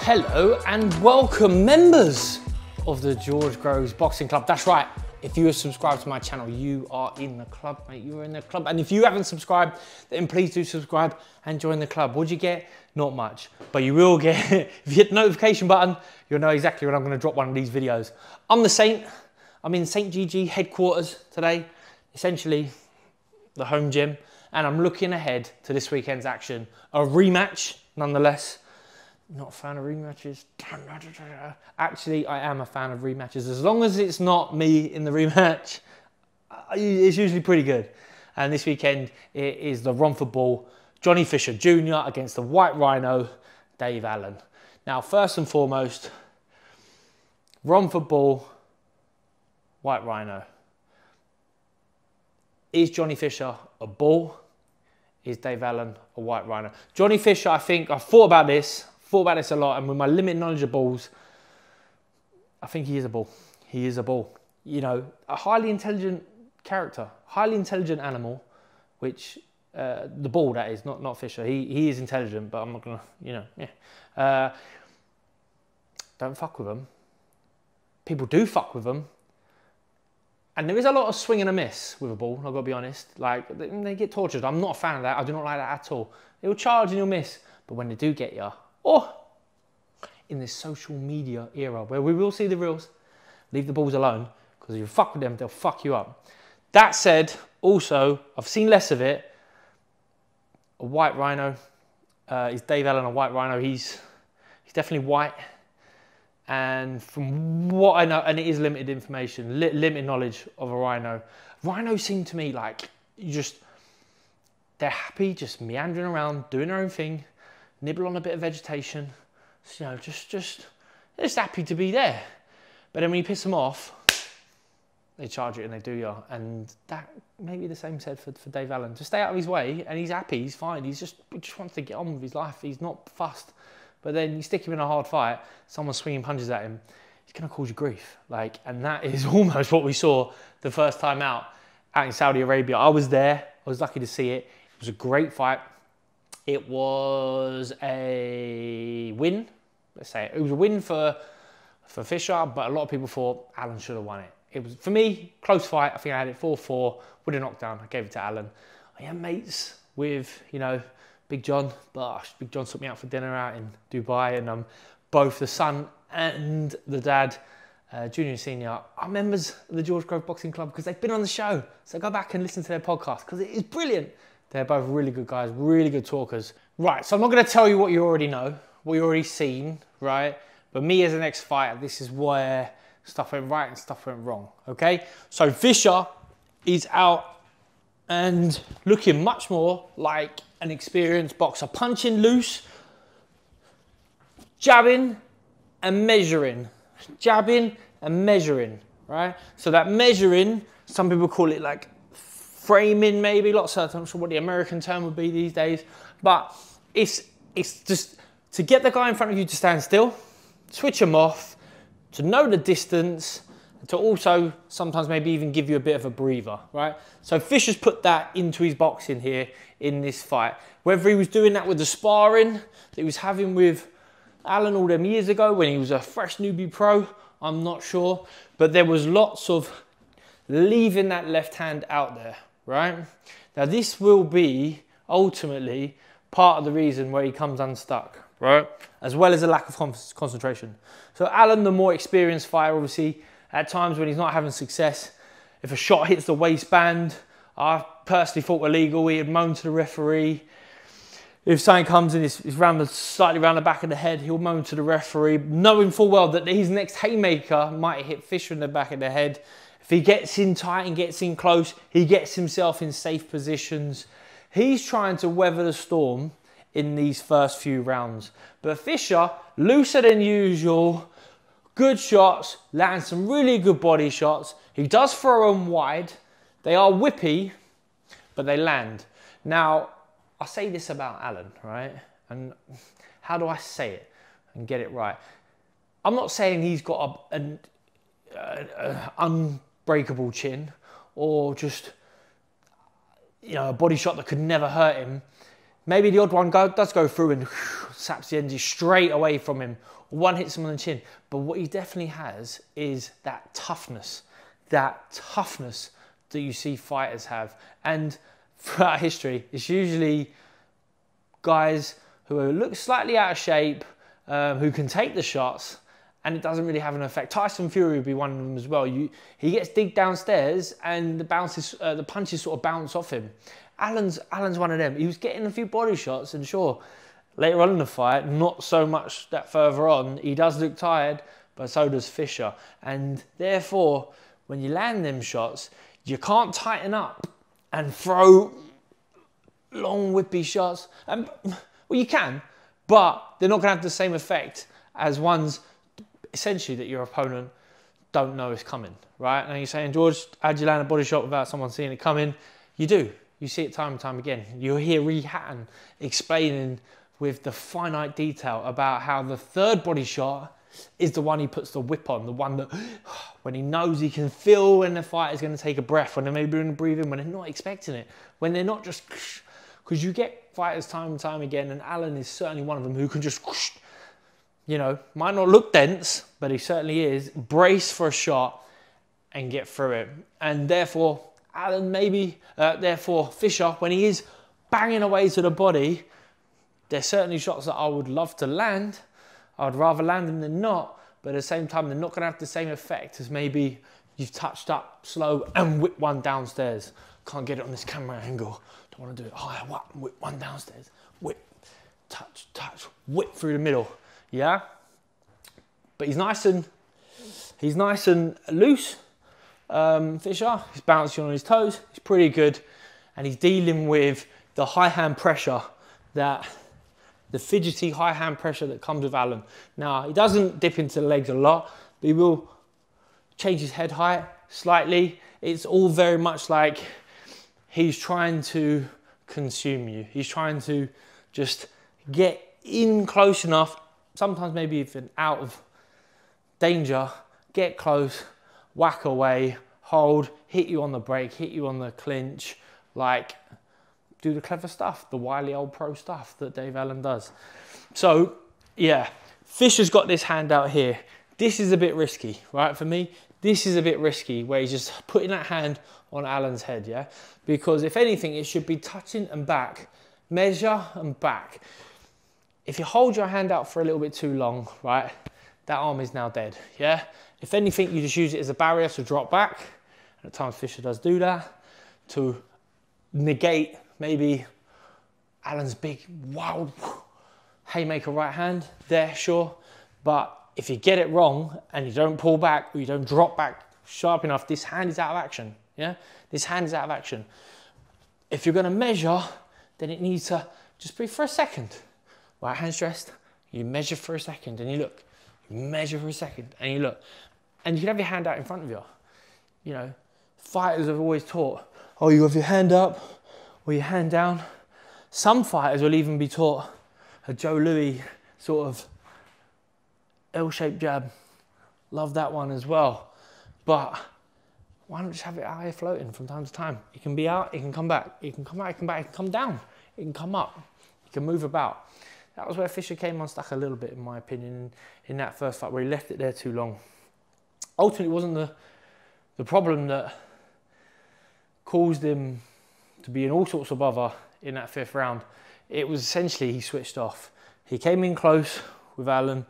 Hello and welcome, members of the George Groves Boxing Club. That's right, if you are subscribed to my channel, you are in the club, mate. You are in the club. And if you haven't subscribed, then please do subscribe and join the club. What'd you get? Not much, but you will get, if you hit the notification button, you'll know exactly when I'm gonna drop one of these videos. I'm the Saint. I'm in St. GG headquarters today, essentially the home gym, and I'm looking ahead to this weekend's action. A rematch, nonetheless. Not a fan of rematches. Actually, I am a fan of rematches. As long as it's not me in the rematch, it's usually pretty good. And this weekend, it is the Romford Bull, Johnny Fisher Jr. against the White Rhino, Dave Allen. Now, first and foremost, Romford Bull, White Rhino. Is Johnny Fisher a bull? Is Dave Allen a White Rhino? Johnny Fisher, I think, I've thought about this a lot, and with my limited knowledge of bulls, I think he is a bull. He is a bull. You know, a highly intelligent character, highly intelligent animal, which, the bull that is, not Fisher. He is intelligent, but I'm not gonna, you know, yeah. Don't fuck with them. People do fuck with them. And there is a lot of swing and a miss with a bull, I've got to be honest. Like, they get tortured. I'm not a fan of that. I do not like that at all. They'll charge and you'll miss. But when they do get you, or in this social media era where we will see the reels, leave the bulls alone, because if you fuck with them, they'll fuck you up. That said, also, I've seen less of it. A White Rhino, is Dave Allen a White Rhino? He's definitely white. And from what I know, and it is limited information, limited knowledge of a rhino. Rhinos seem to me like, they're happy just meandering around, doing their own thing, nibble on a bit of vegetation, you know, they're just happy to be there. But then when you piss them off, they charge it and they do you. And that may be the same said for Dave Allen. Just stay out of his way, and he's happy, he's fine. He just wants to get on with his life. He's not fussed. But then you stick him in a hard fight, someone swinging punches at him, he's gonna cause you grief. Like, and that is almost what we saw the first time out in Saudi Arabia. I was there, I was lucky to see it. It was a great fight. It was a win, let's say. It was a win for Fisher, but a lot of people thought Allen should have won it. It was, for me, close fight. I think I had it 4-4 with a knockdown. I gave it to Allen. I am mates with, you know, Big John. Big John took me out for dinner out in Dubai, and both the son and the dad, junior and senior, are members of the George Grove Boxing Club because they've been on the show. So go back and listen to their podcast because it is brilliant. They're both really good guys, really good talkers. Right, so I'm not going to tell you what you already know, what you've already seen, right? But me as an ex-fighter, this is where stuff went right and stuff went wrong, okay? So Fisher is out and looking much more like an experienced boxer, punching loose, jabbing and measuring, right? So that measuring, some people call it like framing, maybe, I'm not sure what the American term would be these days, but it's just to get the guy in front of you to stand still, switch him off, to know the distance, to also sometimes maybe even give you a bit of a breather, right? So Fisher's put that into his boxing here in this fight. Whether he was doing that with the sparring that he was having with Allen all them years ago when he was a fresh newbie pro, I'm not sure. But there was lots of leaving that left hand out there, right? Now this will be ultimately part of the reason where he comes unstuck, right? As well as a lack of concentration. So Allen, the more experienced fighter, obviously, at times when he's not having success, if a shot hits the waistband, I personally thought illegal, he'd moan to the referee. If something comes in, it's slightly round the back of the head, he'll moan to the referee, knowing full well that his next haymaker might hit Fisher in the back of the head. If he gets in tight and gets in close, he gets himself in safe positions. He's trying to weather the storm in these first few rounds. But Fisher, looser than usual, good shots, lands some really good body shots. He does throw them wide. They are whippy, but they land. Now, I say this about Allen, right? And how do I say it and get it right? I'm not saying he's got an unbreakable chin or just, you know, a body shot that could never hurt him. maybe the odd one does go through and saps the energy straight away from him. One hits him on the chin. But what he definitely has is that toughness that you see fighters have. And throughout history, it's usually guys who look slightly out of shape, who can take the shots, and it doesn't really have an effect. Tyson Fury would be one of them as well. He gets digged downstairs and the punches sort of bounce off him. Allen's one of them. He was getting a few body shots, and sure, later on in the fight, not so much that further on, he does look tired, but so does Fisher. And therefore, when you land them shots, you can't tighten up and throw long whippy shots. Well, you can, but they're not going to have the same effect as ones essentially that your opponent don't know is coming, right? And you're saying, George, how'd you land a body shot without someone seeing it coming? You do. You see it time and time again. You'll hear Ree Hatton explaining with the finite detail about how the third body shot is the one he puts the whip on, the one that when he knows he can feel when the fighter's going to take a breath, when they're maybe going to breathe in, when they're not expecting it, when they're not just, because you get fighters time and time again, and Allen is certainly one of them who can just, you know, might not look dense, but he certainly is, brace for a shot and get through it. And therefore, Allen therefore Fisher, when he is banging away to the body, there's certainly shots that I would love to land. I would rather land them than not, but at the same time, they're not going to have the same effect as maybe you've touched up slow and whip one downstairs. Can't get it on this camera angle. Don't want to do it. Oh, whip one downstairs. Whip, touch, whip through the middle. Yeah? But he's nice and loose. Fisher, he's bouncing on his toes. He's pretty good. And he's dealing with the high hand pressure the fidgety high hand pressure that comes with Allen. Now, he doesn't dip into the legs a lot, but he will change his head height slightly. It's all very much like he's trying to consume you. He's trying to just get in close enough, sometimes maybe even out of danger, get close, whack away, hold, hit you on the break, hit you on the clinch, like do the clever stuff, the wily old pro stuff that Dave Allen does. So yeah, Fisher's got this hand out here. This is a bit risky, right? For me, this is a bit risky where he's just putting that hand on Allen's head, yeah? Because if anything, it should be touching and back, measure and back. If you hold your hand out for a little bit too long, right, that arm is now dead, yeah? If anything, you just use it as a barrier to drop back. And at times Fisher does do that to negate maybe Allen's big, wild haymaker right hand there, sure. But if you get it wrong and you don't pull back or you don't drop back sharp enough, this hand is out of action, yeah? This hand is out of action. If you're gonna measure, then it needs to just breathe for a second. Right hand stressed, you measure for a second and you look. You measure for a second and you look. And you can have your hand out in front of you. You know, fighters have always taught, oh, you have your hand up or your hand down. Some fighters will even be taught a Joe Louis sort of L-shaped jab. Love that one as well. But why not just have it out here floating from time to time? It can be out, it can come back. It can come out, it can come back, it can come down. It can come up, it can move about. That was where Fisher came unstuck a little bit, in my opinion, in that first fight, where he left it there too long. Ultimately, it wasn't the problem that caused him to be in all sorts of bother in that fifth round. It was essentially he switched off. He came in close with Allen.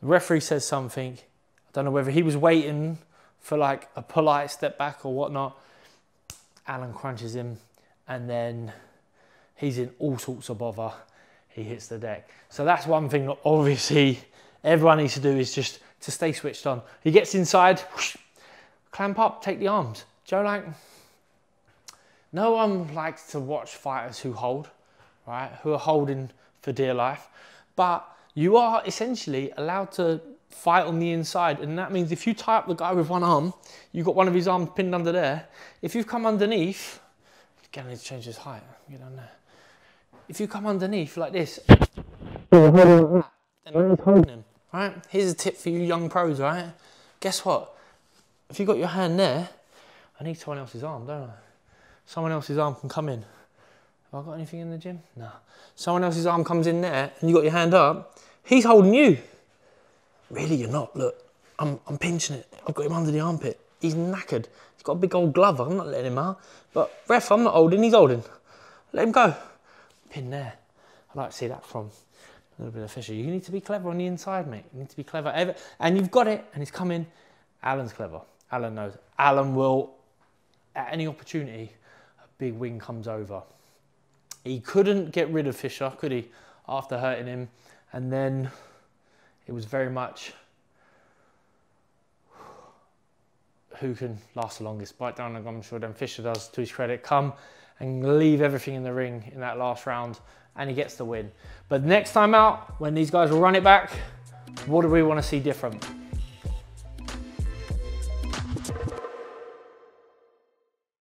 The referee says something. I don't know whether he was waiting for like a polite step back or whatnot. Allen crunches him and then he's in all sorts of bother. He hits the deck. So that's one thing that obviously everyone needs to do, is just to stay switched on. He gets inside, whoosh, clamp up, take the arms. Joe, like, no one likes to watch fighters who hold, right? Who are holding for dear life. But you are essentially allowed to fight on the inside. And that means if you tie up the guy with one arm, you've got one of his arms pinned under there. If you've come underneath, again, I need to change his height. Get on there. If you come underneath like this, then I'm holding him, right? Here's a tip for you young pros, right? Guess what? If you've got your hand there, I need someone else's arm, don't I? Someone else's arm can come in. Have I got anything in the gym? No. Someone else's arm comes in there and you got your hand up. He's holding you. Really, you're not. Look, I'm pinching it. I've got him under the armpit. He's knackered. He's got a big old glove. I'm not letting him out. But ref, I'm not holding. He's holding. Let him go. Pin there. I'd like to see that from a little bit of Fisher. You need to be clever on the inside, mate. You need to be clever. And you've got it. And he's coming. Alan's clever. Alan knows. Alan will, at any opportunity, a big wing comes over. He couldn't get rid of Fisher, could he, after hurting him? And then it was very much who can last the longest. Bite down on the gum, sure then Fisher does, to his credit, come and leave everything in the ring in that last round, and he gets the win. But next time out, when these guys will run it back, what do we want to see different?